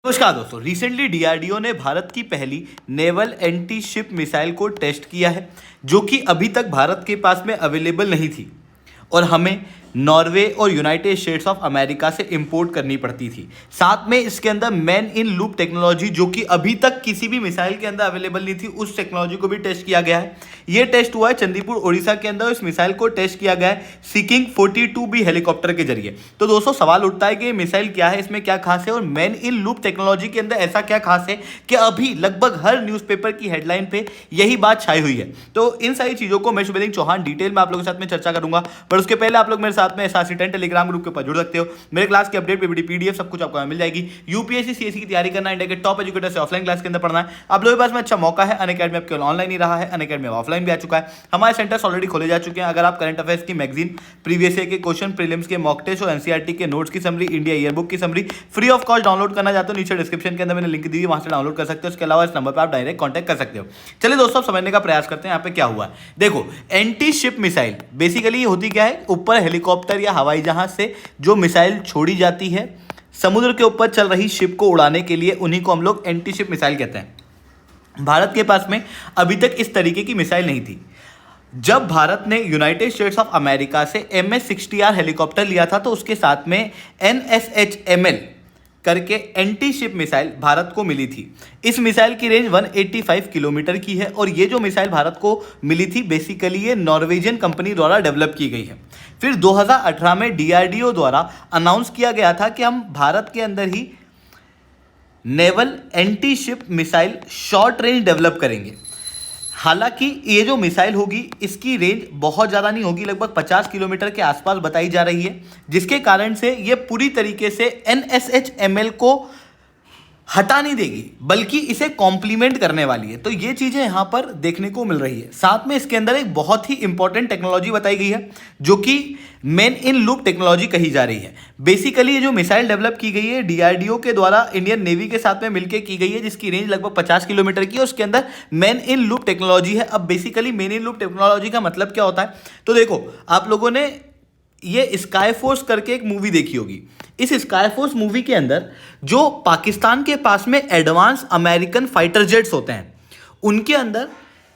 नमस्कार दोस्तों, recently DRDO ने भारत की पहली नेवल एंटी शिप मिसाइल को टेस्ट किया है, जो कि अभी तक भारत के पास में अवेलेबल नहीं थी और हमें नॉर्वे और यूनाइटेड स्टेट्स ऑफ अमेरिका से इंपोर्ट करनी पड़ती थी। साथ में इसके अंदर मैन इन लूप टेक्नोलॉजी, जो कि अभी तक किसी भी मिसाइल के अंदर अवेलेबल नहीं थी, उस टेक्नोलॉजी को भी टेस्ट किया गया है। ये टेस्ट हुआ है चंदीपुर उड़ीसा के अंदर। इस मिसाइल को टेस्ट किया गया है सीकिंग 42B हेलीकॉप्टर के जरिए। तो दोस्तों सवाल उठता है कि ये मिसाइल क्या है, इसमें क्या खास है और मैन इन लूप टेक्नोलॉजी के अंदर ऐसा क्या खास है कि अभी लगभग हर न्यूज़पेपर की हेडलाइन पे यही बात छाई हुई है। तो इन सारी चीज़ों को मैं शुभलिंग चौहान डिटेल में आप लोगों के साथ में चर्चा करूंगा, पर उसके पहले आप लोग मेरे साथ में SRC10 टेलीग्राम ग्रुप के ऊपर जुड़ सकते हो। मेरे क्लास की अपडेट पीपीटी पीडीएफ सब कुछ आपको मिल जाएगी। यूपीएससी सीएससी की तैयारी करना है, इंडिया के टॉप एजुकेटर से ऑफलाइन क्लास के अंदर पढ़ना है, आप लोगों के पास में अच्छा मौका है। अनअकैडमी अब केवल ऑनलाइन ही रहा है, अनअकैडमी ऑफलाइन भी आ चुका है। हमारे सेंटर्स ऑलरेडी खोले जा चुके हैं। अगर आप करंट अफेयर्स की मैगजीन, प्रीवियस ईयर के क्वेश्चन, प्रीलिम्स के मॉक टेस्ट और एनसीईआरटी के नोट्स की समरी, इंडिया ईयरबुक की summary free of cost download करना चाहते हो, नीचे डिस्क्रिप्शन के अंदर मैंने लिंक दी है, वहां से डाउनलोड कर सकते हो। इसके अलावा इस नंबर पर आप डायरेक्ट कॉन्टैक्ट कर सकते हो। चलिए दोस्तों, समझने का प्रयास करते हैं यहाँ पे क्या हुआ है। देखो, एंटी शिप मिसाइल बेसिकली होती क्या है, ऊपर हेलीकॉप्टर या हवाई जहाज से जो मिसाइल छोड़ी जाती है समुद्र के ऊपर चल रही शिप को उड़ाने के लिए, उन्हीं को हम लोग एंटी शिप मिसाइल कहते हैं। भारत के पास में अभी तक इस तरीके की मिसाइल नहीं थी। जब भारत ने यूनाइटेड स्टेट्स ऑफ अमेरिका से MS-60R हेलीकॉप्टर लिया था, तो उसके साथ में NSHML करके एंटी शिप मिसाइल भारत को मिली थी। इस मिसाइल की रेंज 185 किलोमीटर की है और ये जो मिसाइल भारत को मिली थी बेसिकली ये नॉर्वेजियन कंपनी द्वारा डेवलप की गई है। फिर 2018 में डीआरडीओ द्वारा अनाउंस किया गया था कि हम भारत के अंदर ही naval anti ship missile short range develop करेंगे। हालांकि ये जो मिसाइल होगी इसकी रेंज बहुत ज़्यादा नहीं होगी, लगभग 50 किलोमीटर के आसपास बताई जा रही है, जिसके कारण से ये पूरी तरीके से NSHML को हटा नहीं देगी बल्कि इसे कॉम्प्लीमेंट करने वाली है। तो ये चीज़ें यहाँ पर देखने को मिल रही है। साथ में इसके अंदर एक बहुत ही इंपॉर्टेंट टेक्नोलॉजी बताई गई है, जो कि मैन इन लूप टेक्नोलॉजी कही जा रही है। बेसिकली ये जो मिसाइल डेवलप की गई है डीआरडीओ के द्वारा इंडियन नेवी के साथ में मिलकर की गई है, जिसकी रेंज लगभग 50 किलोमीटर की है। उसके अंदर मैन इन लूप टेक्नोलॉजी है। अब basically man in loop technology का मतलब क्या होता है, तो देखो आप लोगों ने ये स्काई फोर्स करके एक मूवी देखी होगी। इस स्काई फोर्स मूवी के अंदर जो पाकिस्तान के पास में एडवांस अमेरिकन फाइटर जेट्स होते हैं, उनके अंदर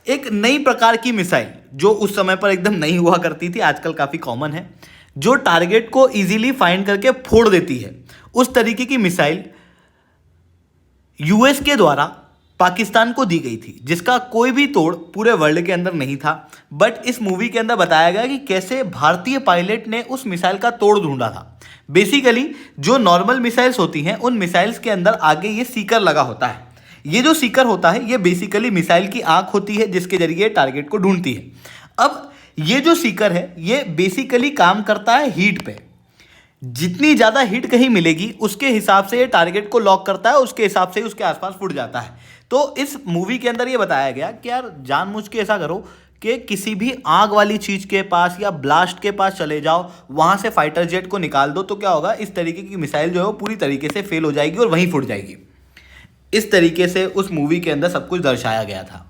एक नई प्रकार की मिसाइल, जो उस समय पर एकदम नई हुआ करती थी, आजकल काफ़ी कॉमन है, जो टारगेट को इजीली फाइंड करके फोड़ देती है, उस तरीके की मिसाइल यूएस के द्वारा पाकिस्तान को दी गई थी, जिसका कोई भी तोड़ पूरे वर्ल्ड के अंदर नहीं था। बट इस मूवी के अंदर बताया गया कि कैसे भारतीय पायलट ने उस मिसाइल का तोड़ ढूंढा था। बेसिकली जो नॉर्मल मिसाइल्स होती हैं, उन मिसाइल्स के अंदर आगे ये सीकर लगा होता है। ये जो सीकर होता है ये बेसिकली मिसाइल की आंख होती है, जिसके जरिए टारगेट को ढूंढती है। अब ये जो सीकर है ये बेसिकली काम करता है हीट पे। जितनी ज़्यादा हीट कहीं मिलेगी उसके हिसाब से ये टारगेट को लॉक करता है, उसके हिसाब से उसके आसपास फुट जाता है। तो इस मूवी के अंदर ये बताया गया कि यार जानबूझ के ऐसा करो कि किसी भी आग वाली चीज़ के पास या ब्लास्ट के पास चले जाओ, वहाँ से फाइटर जेट को निकाल दो, तो क्या होगा, इस तरीके की मिसाइल जो है वो पूरी तरीके से फेल हो जाएगी और वहीं फुट जाएगी। इस तरीके से उस मूवी के अंदर सब कुछ दर्शाया गया था।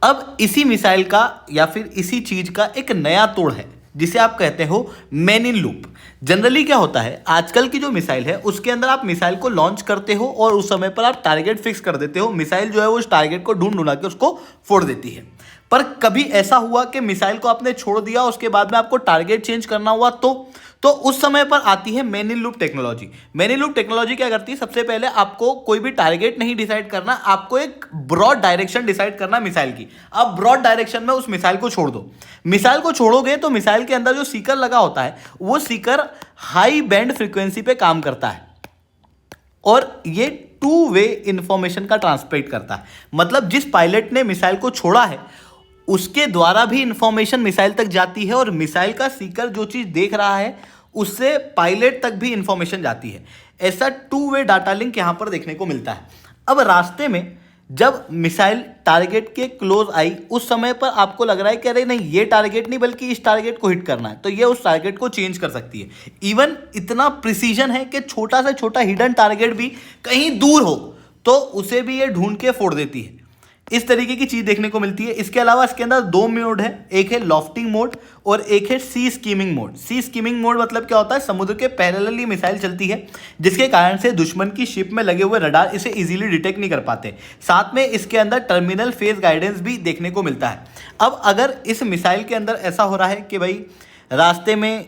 अब इसी मिसाइल का या फिर इसी चीज़ का एक नया तोड़ है, जिसे आप कहते हो मैन इन लूप। जनरली क्या होता है, आजकल की जो मिसाइल है उसके अंदर आप मिसाइल को लॉन्च करते हो और उस समय पर आप टारगेट फिक्स कर देते हो, मिसाइल जो है वो उस टारगेट को ढूंढ के उसको फोड़ देती है। पर कभी ऐसा हुआ कि मिसाइल को आपने छोड़ दिया, उसके बाद में आपको टारगेट चेंज करना हुआ, तो उस समय पर आती है man in loop technology. Man in loop technology क्या करती है, सबसे पहले आपको कोई भी टारगेट नहीं डिसाइड करना, आपको एक ब्रॉड डायरेक्शन डिसाइड करना मिसाइल की। आप ब्रॉड डायरेक्शन में उस मिसाइल को छोड़ दो। मिसाइल को छोड़ोगे तो मिसाइल के अंदर जो सीकर लगा होता है वो सीकर हाई बैंड फ्रीक्वेंसी पे काम करता है और ये 2 वे इंफॉर्मेशन का ट्रांसमिट करता है। मतलब जिस पायलट ने मिसाइल को छोड़ा है उसके द्वारा भी इंफॉर्मेशन मिसाइल तक जाती है और मिसाइल का सीकर जो चीज़ देख रहा है उससे पायलट तक भी इंफॉर्मेशन जाती है। ऐसा 2 वे डाटा लिंक यहाँ पर देखने को मिलता है। अब रास्ते में जब मिसाइल टारगेट के क्लोज आई, उस समय पर आपको लग रहा है कि अरे नहीं ये टारगेट नहीं बल्कि इस टारगेट को हिट करना है, तो ये उस टारगेट को चेंज कर सकती है। इवन इतना प्रिसीजन है कि छोटा से छोटा हिडन टारगेट भी कहीं दूर हो तो उसे भी ये ढूंढ के फोड़ देती है। इस तरीके की चीज देखने को मिलती है। इसके अलावा इसके अंदर दो मोड है, एक है लॉफ्टिंग मोड और एक है सी स्कीमिंग मोड। सी स्कीमिंग मोड मतलब क्या होता है, समुद्र के पैरेलली मिसाइल चलती है जिसके कारण से दुश्मन की शिप में लगे हुए रडार इसे इजीली डिटेक्ट नहीं कर पाते। साथ में इसके अंदर टर्मिनल फेज गाइडेंस भी देखने को मिलता है। अब अगर इस मिसाइल के अंदर ऐसा हो रहा है कि भाई रास्ते में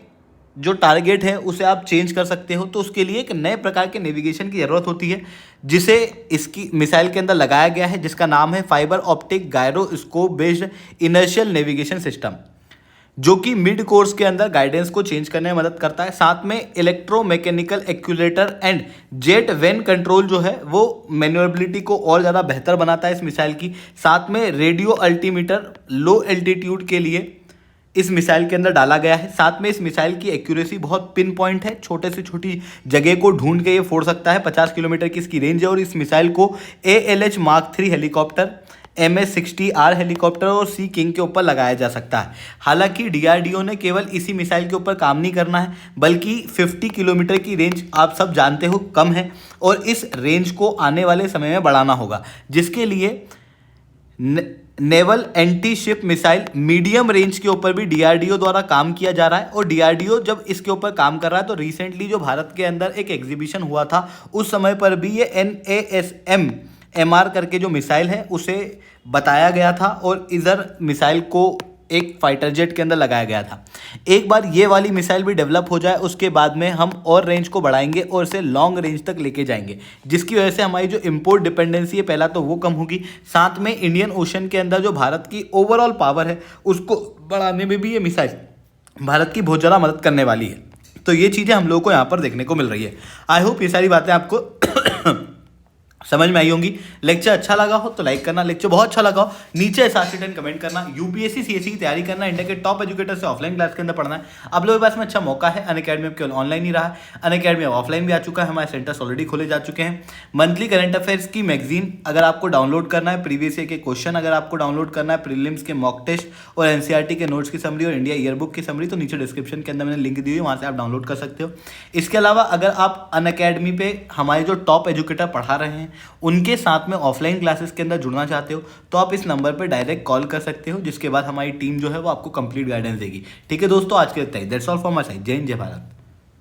जो टारगेट है उसे आप चेंज कर सकते हो, तो उसके लिए एक नए प्रकार के नेविगेशन की ज़रूरत होती है जिसे इसकी मिसाइल के अंदर लगाया गया है, जिसका नाम है fibre optic gyroscope based inertial navigation system, जो कि मिड कोर्स के अंदर गाइडेंस को चेंज करने में मदद करता है। साथ में electromechanical actuator and jet vane control जो है वो मैन्युअरेबिलिटी को और ज़्यादा बेहतर बनाता है इस मिसाइल की। साथ में रेडियो अल्टीमीटर लो एल्टीट्यूड के लिए इस मिसाइल के अंदर डाला गया है। साथ में इस मिसाइल की एक्यूरेसी बहुत पिन पॉइंट है, छोटे से छोटी जगह को ढूंढ के ये फोड़ सकता है। 50 किलोमीटर की इसकी रेंज है और इस मिसाइल को ALH Mark 3 helicopter, MS-60R helicopter और सी किंग के ऊपर लगाया जा सकता है। हालांकि DRDO ने केवल इसी मिसाइल के ऊपर काम नहीं करना है, बल्कि 50 किलोमीटर की रेंज आप सब जानते हो कम है और इस रेंज को आने वाले समय में बढ़ाना होगा, जिसके लिए naval anti ship missile medium range के ऊपर भी DRDO द्वारा काम किया जा रहा है। और DRDO जब इसके ऊपर काम कर रहा है तो रिसेंटली जो भारत के अंदर एक एग्जीबिशन हुआ था उस समय पर भी ये NASM MR करके जो मिसाइल है उसे बताया गया था और इधर मिसाइल को एक फाइटर जेट के अंदर लगाया गया था। एक बार ये वाली मिसाइल भी डेवलप हो जाए उसके बाद में हम और रेंज को बढ़ाएंगे और इसे लॉन्ग रेंज तक लेके जाएंगे, जिसकी वजह से हमारी जो इंपोर्ट डिपेंडेंसी है पहला तो वो कम होगी, साथ में इंडियन ओशन के अंदर जो भारत की ओवरऑल पावर है उसको बढ़ाने में भी ये मिसाइल भारत की बहुत ज़्यादा मदद करने वाली है। तो ये चीज़ें हम लोग को यहाँ पर देखने को मिल रही है। आई होप ये सारी बातें आपको समझ में आई होंगी। लेक्चर अच्छा लगा हो तो लाइक करना, लेक्चर बहुत अच्छा लगा हो नीचे SRC10 कमेंट करना। UPSC CSE की तैयारी करना, इंडिया के टॉप एजुकेटर से ऑफलाइन क्लास के अंदर पढ़ना है। आप लोगों के पास में अच्छा मौका है। अनअकैडमी अब केवल ऑनलाइन ही रहा है, अनअकैडमी अब ऑफलाइन भी आ चुका है। हमारे सेंटर्स ऑलरेडी खोले जा चुके हैं। मंथली करंट अफेयर्स की मैगजीन अगर आपको डाउनलोड करना है, प्रीवियस ईयर के क्वेश्चन अगर आपको डाउनलोड करना है, प्रीलिम्स के मॉक टेस्ट और NCERT के नोट्स की समरी और इंडिया ईयरबुक की समरी, तो नीचे डिस्क्रिप्शन के अंदर मैंने लिंक दी हुई है, वहाँ से आप डाउनलोड कर सकते हो। इसके अलावा अगर आप अनअकैडमी पे हमारे जो टॉप एजुकेटर पढ़ा रहे हैं उनके साथ में ऑफलाइन क्लासेस के अंदर जुड़ना चाहते हो तो आप इस नंबर पे डायरेक्ट कॉल कर सकते हो, जिसके बाद हमारी टीम जो है वो आपको कंप्लीट गाइडेंस देगी। ठीक है दोस्तों, आज के लिए that's all for my side. जय हिंद, जय भारत।